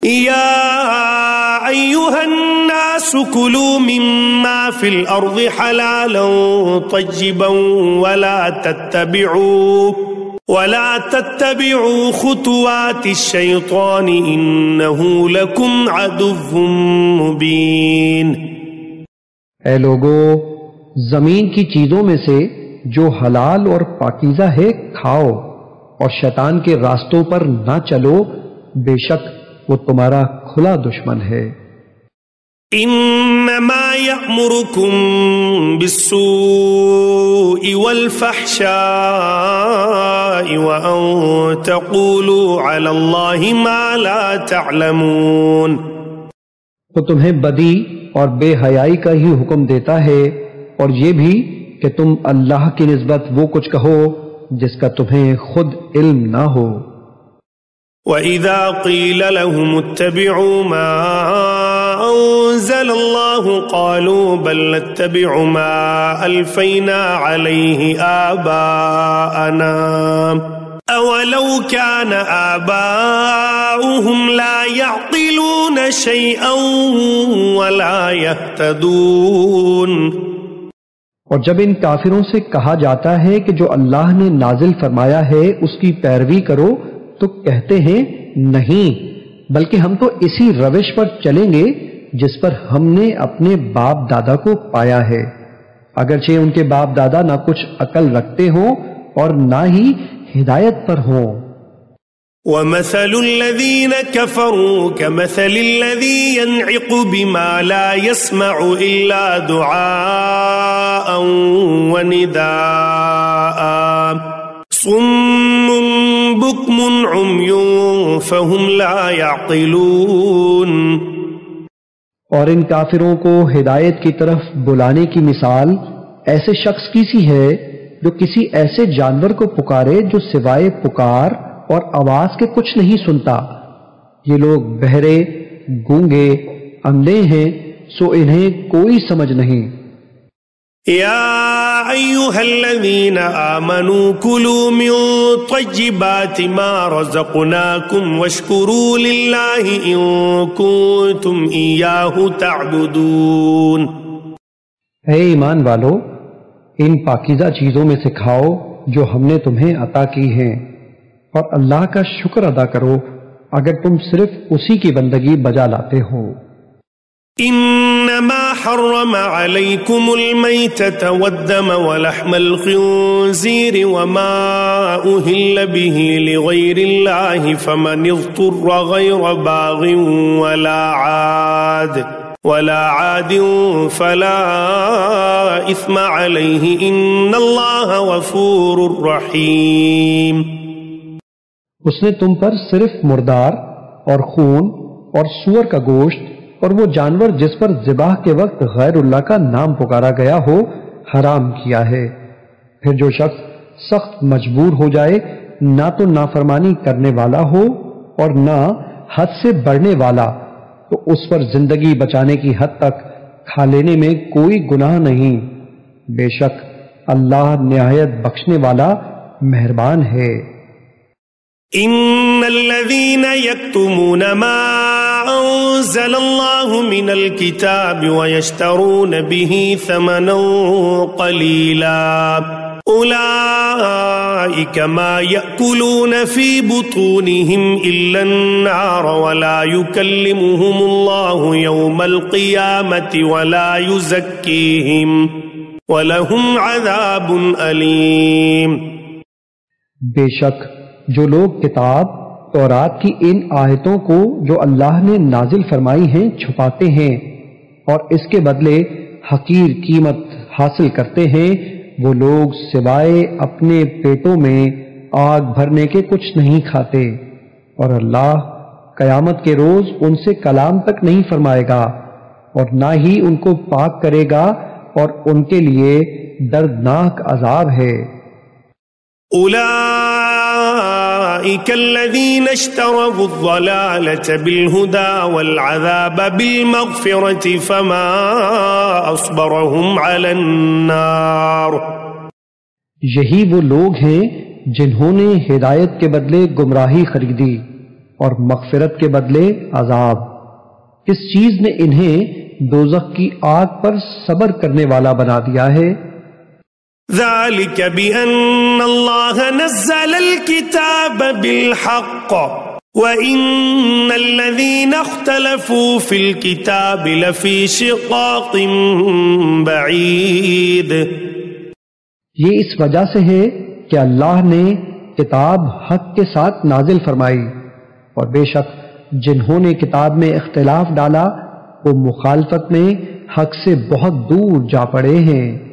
یا ایھا الناس کلوا مما فی الارض حلالا طیبا ولا تتبعوا خطوات الشیطان انہ لکم عدو مبین۔ اے لوگو، زمین کی چیزوں میں سے جو حلال اور پاکیزہ ہے کھاؤ، اور شیطان کے راستوں پر نہ چلو، بے شک وہ تمہارا کھلا دشمن ہے۔ انما یأمرکم بالسوء والفحشاء وان تقولوا علی اللہ ما لا تعلمون۔ وہ تمہیں بدی اور بے حیائی کا ہی حکم دیتا ہے، اور یہ بھی کہ تم اللہ کی نسبت وہ کچھ کہو جس کا تمہیں خود علم نہ ہو۔ وَإِذَا قِيلَ لَهُمُ اتَّبِعُوا مَا أَنزَلَ اللَّهُ قَالُوا بَلْ نَتَّبِعُ مَا أَلْفَيْنَا عَلَيْهِ آبَاءَنَا أَوَلَوْ كَانَ آبَاؤُهُمْ لَا يَعْقِلُونَ شَيْئًا وَلَا يَهْتَدُونَ۔ اور جب ان کافروں سے کہا جاتا ہے کہ جو اللہ نے نازل فرمایا ہے اس کی پیروی کرو، تو کہتے ہیں نہیں، بلکہ ہم تو اسی روش پر چلیں گے جس پر ہم نے اپنے باپ دادا کو پایا ہے، اگرچہ ان کے باپ دادا نہ کچھ عقل رکھتے ہوں اور نہ ہی ہدایت پر ہوں۔ وَمَثَلُ الَّذِينَ كَفَرُوا كَمَثَلِ الَّذِي يَنْعِقُ بِمَا لَا يَسْمَعُ إِلَّا دُعَاءً وَنِدَاءً صُمٌّ بُكْمٌ عُمْيٌ فَهُمْ لَا يَعْقِلُونَ۔ اور ان کافروں کو ہدایت کی طرف بلانے کی مثال ایسے شخص کی سی ہے جو کسی ایسے جانور کو پکارے جو سوائے پکار اور آواز کے کچھ نہیں سنتا۔ یہ لوگ بہرے، گونگے، اندھے ہیں، سو انہیں کوئی سمجھ نہیں۔ یا ایھا الذین آمنوا کلوا من طیبات ما رزقناکم واشکروا للہ ان کنتم ایاہ تعبدون۔ اے ایمان والو، ان پاکیزہ چیزوں میں سے کھاؤ جو ہم نے تمہیں عطا کی ہیں، اور اللہ کا شکر ادا کرو اگر تم صرف اسی کی بندگی بجا لاتے ہو۔ انما حرم علیکم المیتۃ والدم ولحم الخنزیر وما اہل به لغیر اللہ فمن اضطر غیر باغ ولا عاد فلا اثم علیہ ان اللہ غفور رحیم۔ اس نے تم پر صرف مردار اور خون اور سور کا گوشت اور وہ جانور جس پر ذبح کے وقت غیر اللہ کا نام پکارا گیا ہو حرام کیا ہے۔ پھر جو شخص سخت مجبور ہو جائے، نہ تو نافرمانی کرنے والا ہو اور نہ حد سے بڑھنے والا، تو اس پر زندگی بچانے کی حد تک کھا لینے میں کوئی گناہ نہیں، بے شک اللہ نہایت بخشنے والا مہربان ہے۔ ان الذين يكتمون ما انزل الله من الكتاب ويشترون به ثمنا قليلا اولئك ما يأكلون في بطونهم الا النار ولا يكلمهم الله يوم القيامة ولا يزكيهم ولهم عذاب أليم۔ بے شک جو لوگ کتاب تورات کی ان آیتوں کو جو اللہ نے نازل فرمائی ہیں چھپاتے ہیں اور اس کے بدلے حقیر قیمت حاصل کرتے ہیں، وہ لوگ سوائے اپنے پیٹوں میں آگ بھرنے کے کچھ نہیں کھاتے، اور اللہ قیامت کے روز ان سے کلام تک نہیں فرمائے گا اور نہ ہی ان کو پاک کرے گا، اور ان کے لیے دردناک عذاب ہے۔ أولئك الذين اشتروا الضلالة بالهدى والعذاب بالمغفرة فما أصبرهم على النار۔ یہی وہ لوگ ہیں جنہوں نے ہدایت کے بدلے گمراہی خریدی، اور مغفرت کے بدلے عذاب۔ کس چیز نے انہیں دوزخ کی آگ پر صبر کرنے والا بنا دیا ہے؟ ذلك بأن الله نزل الكتاب بالحق وإن الذين اختلفوا في الكتاب لفي شقاق بعيد۔ یہ اس وجہ سے ہے کہ اللہ نے کتاب حق کے ساتھ نازل فرمائی، اور بے شک جنہوں نے کتاب میں اختلاف ڈالا وہ مخالفت میں حق سے بہت دور جا پڑے ہیں۔